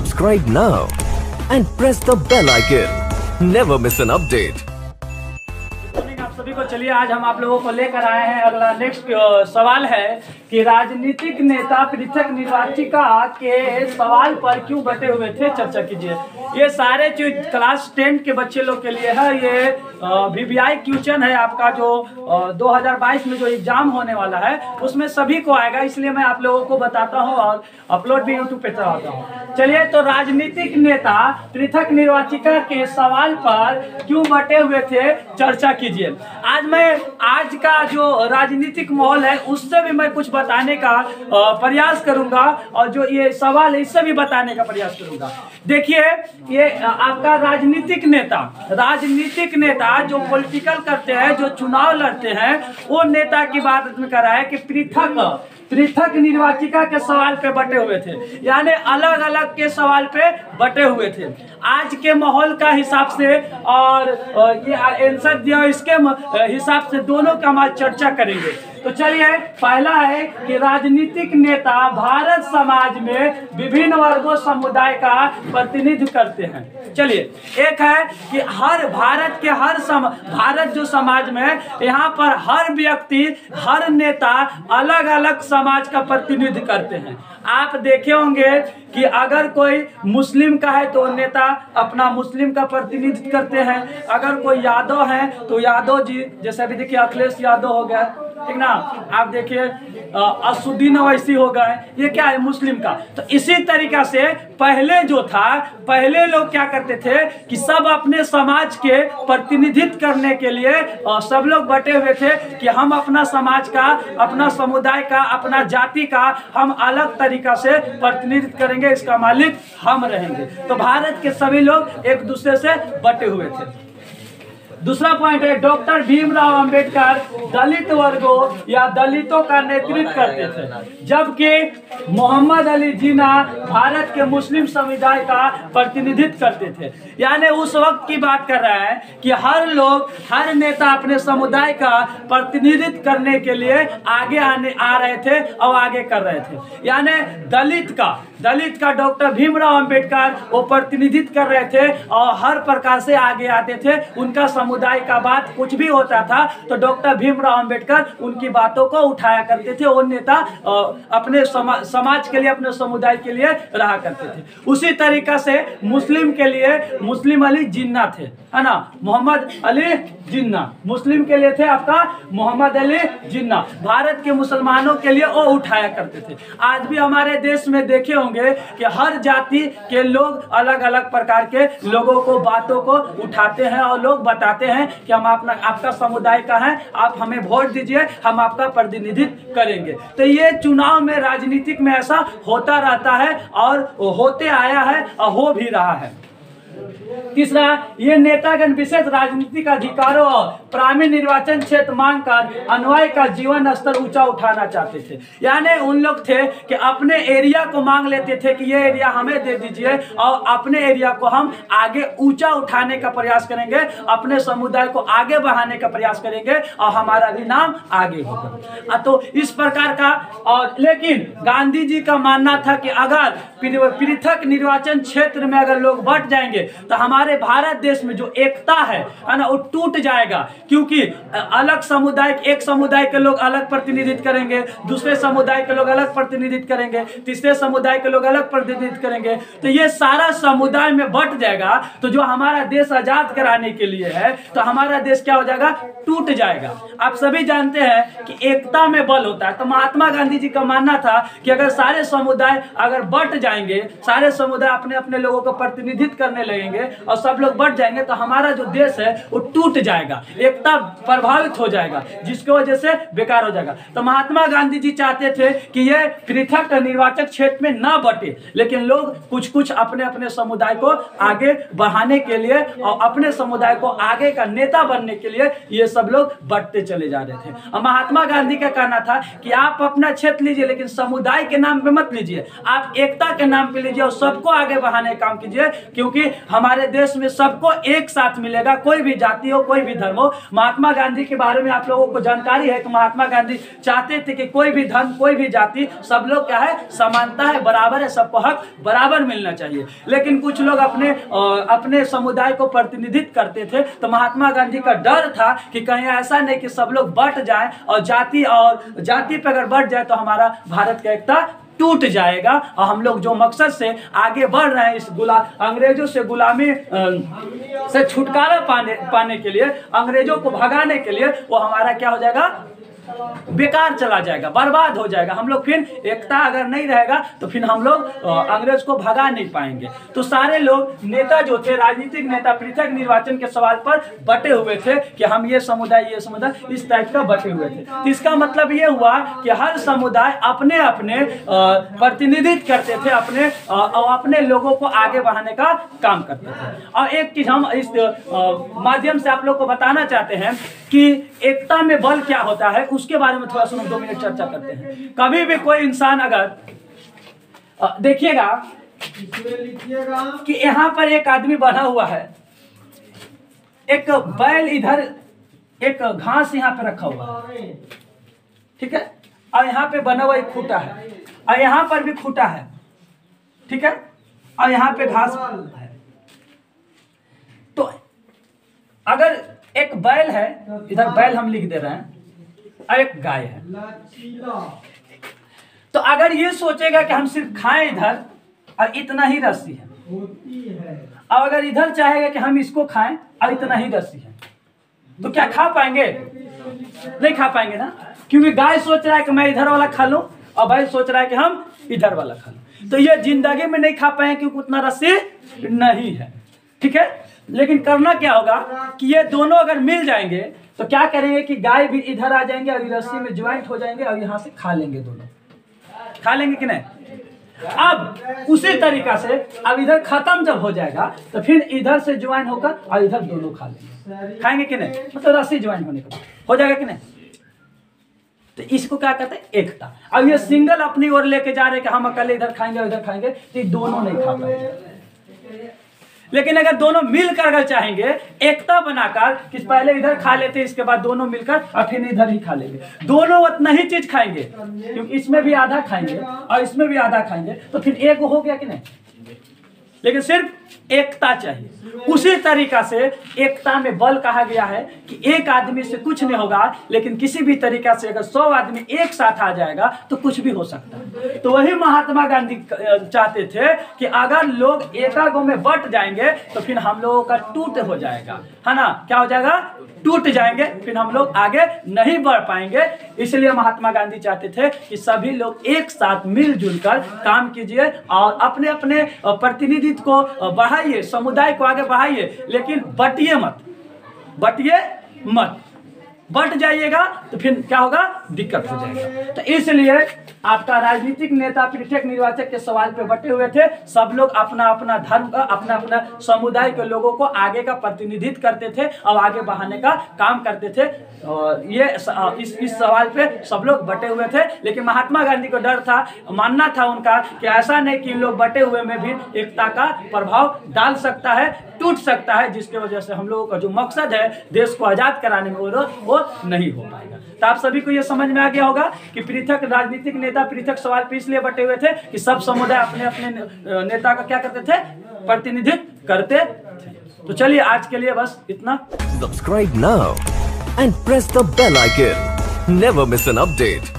Subscribe now and press the bell icon. Never miss an update. आप सभी को चलिए आज हम आप लोगों को लेकर आए हैं। अगला नेक्स्ट सवाल है कि राजनीतिक नेता पृथक निर्वाचिका के सवाल पर क्यों बटे हुए थे, चर्चा कीजिए। ये सारे जो क्लास 10 के बच्चे लोग के लिए है, ये VVI क्वेश्चन है आपका जो 2022 में जो एग्जाम होने वाला है उसमें सभी को आएगा, इसलिए मैं आप लोगों को बताता हूँ और अपलोड भी यूट्यूब पे चलाता हूँ। चलिए, तो राजनीतिक नेता पृथक निर्वाचिका के सवाल पर क्यों बटे हुए थे, चर्चा कीजिए। आज का जो राजनीतिक माहौल है उससे भी मैं कुछ बताने का प्रयास करूंगा और जो ये सवाल है इससे भी बताने का प्रयास करूंगा। देखिए, ये आपका राजनीतिक नेता जो पॉलिटिकल करते हैं, जो चुनाव लड़ते हैं, वो नेता की बात में कर रहा है कि पृथक निर्वाचिका के सवाल पे बटे हुए थे, यानी अलग अलग के सवाल पे बटे हुए थे। आज के माहौल का हिसाब से और ये आंसर दिया इसके हिसाब से दोनों का हम चर्चा करेंगे। तो चलिए, पहला है कि राजनीतिक नेता भारत समाज में विभिन्न वर्गों समुदाय का प्रतिनिधित्व करते हैं। चलिए, एक है कि भारत जो समाज में यहाँ पर हर व्यक्ति, हर नेता अलग अलग समाज का प्रतिनिधित्व करते हैं। आप देखे होंगे कि अगर कोई मुस्लिम का है तो नेता अपना मुस्लिम का प्रतिनिधित्व करते हैं, अगर कोई यादव है तो यादव जी, जैसे अभी देखिए अखिलेश यादव हो गया, ठीक ना, आप देखिए असुद्दीन ओवैसी हो गए, ये क्या है, मुस्लिम का। तो इसी तरीका से पहले लोग क्या करते थे कि सब अपने समाज के प्रतिनिधित्व करने के लिए सब लोग बटे हुए थे कि हम अपना समाज का, अपना समुदाय का, अपना जाति का हम अलग तरीका से प्रतिनिधित्व करेंगे, इसका मालिक हम रहेंगे। तो भारत के सभी लोग एक दूसरे से बटे हुए थे। दूसरा पॉइंट है, डॉक्टर भीमराव अंबेडकर दलित वर्गों या दलितों का नेतृत्व करते थे, जबकि मोहम्मद अली जिन्ना भारत के मुस्लिम समुदाय का प्रतिनिधित्व करते थे। यानी उस वक्त की बात कर रहा है कि हर नेता अपने समुदाय का प्रतिनिधित्व करने के लिए आगे आ रहे थे और आगे कर रहे थे। यानी दलित का डॉक्टर भीमराव अंबेडकर वो प्रतिनिधित्व कर रहे थे और हर प्रकार से आगे आते थे। उनका समुदाय का बात कुछ भी होता था तो डॉक्टर भीमराव अंबेडकर उनकी बातों को उठाया करते थे। वो नेता अपने समाज के लिए, अपने समुदाय के लिए रहा करते थे। उसी तरीका से मुस्लिम के लिए मुस्लिम अली जिन्ना थे, है ना, मोहम्मद अली जिन्ना मुस्लिम के लिए थे, आपका मोहम्मद अली जिन्ना भारत के मुसलमानों के लिए वो उठाया करते थे। आज भी हमारे देश में देखे होंगे कि हर जाति के लोग अलग अलग प्रकार के लोगों को, बातों को उठाते हैं और लोग बताते हैं कि हम आपका समुदाय का है, आप हमें वोट दीजिए, हम आपका प्रतिनिधित्व करेंगे। तो ये चुनाव में, राजनीतिक में ऐसा होता रहता है और होते आया है और हो भी रहा है। तीसरा, ये नेतागण विशेष राजनीतिक अधिकारों और प्राथमिक निर्वाचन क्षेत्र मांग कर अनुयायी का जीवन स्तर ऊंचा उठाना चाहते थे। यानी उन लोग थे कि अपने एरिया को मांग लेते थे कि ये एरिया हमें दे दीजिए और अपने एरिया को हम आगे ऊंचा उठाने का प्रयास करेंगे, अपने समुदाय को आगे बढ़ाने का प्रयास करेंगे और हमारा भी नाम आगे होगा। तो इस प्रकार का, और लेकिन गांधी जी का मानना था कि अगर पृथक निर्वाचन क्षेत्र में अगर लोग बट जाएंगे तो हमारे भारत देश में जो एकता है ना, वो टूट जाएगा, क्योंकि अलग समुदाय, एक समुदाय के लोग अलग प्रतिनिधित्व करेंगे, दूसरे समुदाय के लोग अलग प्रतिनिधित्व करेंगे, तीसरे समुदाय के लोग अलग प्रतिनिधित्व करेंगे, तो ये सारा समुदाय में बट जाएगा। तो जो हमारा देश आजाद कराने के लिए है तो हमारा देश क्या हो जाएगा, टूट जाएगा। आप सभी जानते हैं कि एकता में बल होता है। तो महात्मा गांधी जी का मानना था कि अगर सारे समुदाय अगर बट जाएंगे, सारे समुदाय अपने अपने लोगों को प्रतिनिधित्व करने लगेंगे और सब लोग बढ़ जाएंगे तो हमारा जो देश है वो टूट जाएगा, एकता प्रभावित हो जाएगा, जिसकी वजह से बेकार हो जाएगा। तो महात्मा गांधी जी चाहते थे कि ये पृथक निर्वाचन क्षेत्र में ना बटे, लेकिन लोग कुछ अपने अपने समुदाय को आगे बढ़ाने के लिए और अपने समुदाय को आगे का नेता बनने के लिए ये सब लोग बढ़ते चले जा रहे थे। और महात्मा गांधी का कहना था कि आप अपना क्षेत्र लीजिए लेकिन समुदाय के नाम पे मत लीजिए, आप एकता के नाम पे लीजिए और सबको आगे बढ़ाने का काम कीजिए, क्योंकि हमारे देश में सबको एक साथ मिलेगा, कोई भी जाति हो, कोई भी धर्म हो। महात्मा गांधी के बारे में आप लोगों को जानकारी है कि महात्मा गांधी चाहते थे कि कोई भी धर्म, कोई भी जाति, सब लोग क्या है, समानता है, बराबर है, सबको हक बराबर मिलना चाहिए। लेकिन कुछ लोग अपने समुदाय को प्रतिनिधित्व करते थे, तो महात्मा गांधी का डर था कि कहीं ऐसा नहीं कि सब लोग बट जाएं और जाति पे अगर बट जाए तो हमारा भारत का एकता टूट जाएगा और हम लोग जो मकसद से आगे बढ़ रहे हैं, इस अंग्रेजों से गुलामी से छुटकारा पाने के लिए, अंग्रेजों को भगाने के लिए, वो हमारा क्या हो जाएगा, बेकार चला जाएगा, बर्बाद हो जाएगा। हम लोग फिर एकता अगर नहीं रहेगा तो फिर हम लोग अंग्रेज को भगा नहीं पाएंगे। तो सारे लोग नेता जो थे, राजनीतिक नेता, पृथक निर्वाचन के सवाल पर बटे हुए थे कि हम ये समुदाय इस टाइप का बटे हुए थे। तो इसका मतलब ये हुआ कि हर समुदाय अपने अपने प्रतिनिधित्व करते थे, अपने लोगों को आगे बढ़ाने का काम करते थे। और एक चीज हम इस माध्यम से आप लोग को बताना चाहते हैं कि एकता में बल क्या होता है, उसके बारे में थोड़ा सा 2 मिनट चर्चा करते हैं। कभी भी कोई इंसान अगर देखिएगा कि यहाँ पर एक आदमी बना हुआ है, एक बैल इधर, एक घास यहाँ पे रखा हुआ है, ठीक है, और यहाँ पे बना हुआ एक खूंटा है, और यहाँ पर भी खूंटा है, ठीक है, और यहाँ पे घास है। तो अगर एक बैल है, इधर बैल हम लिख दे रहे हैं, और एक गाय है, तो अगर ये सोचेगा कि हम सिर्फ खाएं इधर और इतना ही रस्सी है, और अगर इधर चाहेगा कि हम इसको खाएं और इतना ही रस्सी है, तो क्या खा पाएंगे? नहीं खा पाएंगे ना, क्योंकि गाय सोच रहा है कि मैं इधर वाला खा लूं और बैल सोच रहा है कि हम इधर वाला खा लूं। तो ये जिंदगी में नहीं खा पाएंगे क्योंकि उतना रस्सी नहीं है, ठीक है। लेकिन करना क्या होगा कि ये दोनों अगर मिल जाएंगे तो क्या करेंगे कि गाय भी इधर आ जाएंगे और रस्सी में ज्वाइंट हो जाएंगे और यहाँ से खा लेंगे, दोनों खा लेंगे कि नहीं। अब उसी तरीका से अब इधर खत्म जब हो जाएगा तो फिर इधर से ज्वाइन होकर और इधर दोनों खा लेंगे, खाएंगे कि नहीं, मतलब रस्सी ज्वाइन होने के बाद हो जाएगा कि नहीं। तो इसको क्या कहते हैं, एकता। अब ये सिंगल अपनी ओर लेके जा रहे हैं कि हम अकेले इधर खाएंगे और इधर खाएंगे, तो ये दोनों नहीं खा पाएंगे। लेकिन अगर दोनों मिलकर अगर चाहेंगे एकता बनाकर कि पहले इधर खा लेते, इसके बाद दोनों मिलकर और फिर इधर ही खा लेंगे, दोनों उतना ही चीज खाएंगे, क्योंकि इसमें भी आधा खाएंगे और इसमें भी आधा खाएंगे, तो फिर एक हो गया कि नहीं। लेकिन सिर्फ एकता चाहिए। उसी तरीका से एकता में बल कहा गया है कि एक आदमी से कुछ नहीं होगा, लेकिन किसी भी तरीका से अगर 100 आदमी एक साथ आ जाएगा तो कुछ भी हो सकता है। तो वही महात्मा गांधी चाहते थे कि अगर लोग एकागो में बट जाएंगे तो फिर हम लोगों का टूट हो जाएगा, है ना, क्या हो जाएगा, टूट जाएंगे, फिर हम लोग आगे नहीं बढ़ पाएंगे। इसलिए महात्मा गांधी चाहते थे कि सभी लोग एक साथ मिलजुल कर काम कीजिए और अपने अपने प्रतिनिधित्व को बढ़ाइए, समुदाय को आगे बढ़ाइए, लेकिन बटिए मत। बट जाइएगा तो फिर क्या होगा, दिक्कत हो जाएगा। तो इसलिए आपका राजनीतिक नेता पृथक निर्वाचक के सवाल पे बटे हुए थे। सब लोग अपना अपना धर्म का, अपना अपना समुदाय के लोगों को आगे का प्रतिनिधित्व करते थे और आगे बढ़ाने का काम करते थे। और ये इस सवाल पे सब लोग बटे हुए थे। लेकिन महात्मा गांधी को डर था, मानना था उनका कि ऐसा नहीं कि इन लोग बटे हुए में भी एकता का प्रभाव डाल सकता है, टूट सकता है, जिसके वजह से हम लोगों का जो मकसद है देश को आजाद कराने में वो नहीं हो पाएगा। तो आप सभी को ये समझ में आ गया होगा कि पृथक राजनीतिक नेता पृथक सवाल पे इसलिए बटे हुए थे कि सब समुदाय अपने अपने नेता का क्या करते थे, प्रतिनिधित्व करते थे। तो चलिए आज के लिए बस इतना। Subscribe now and press the bell icon. Never miss an update.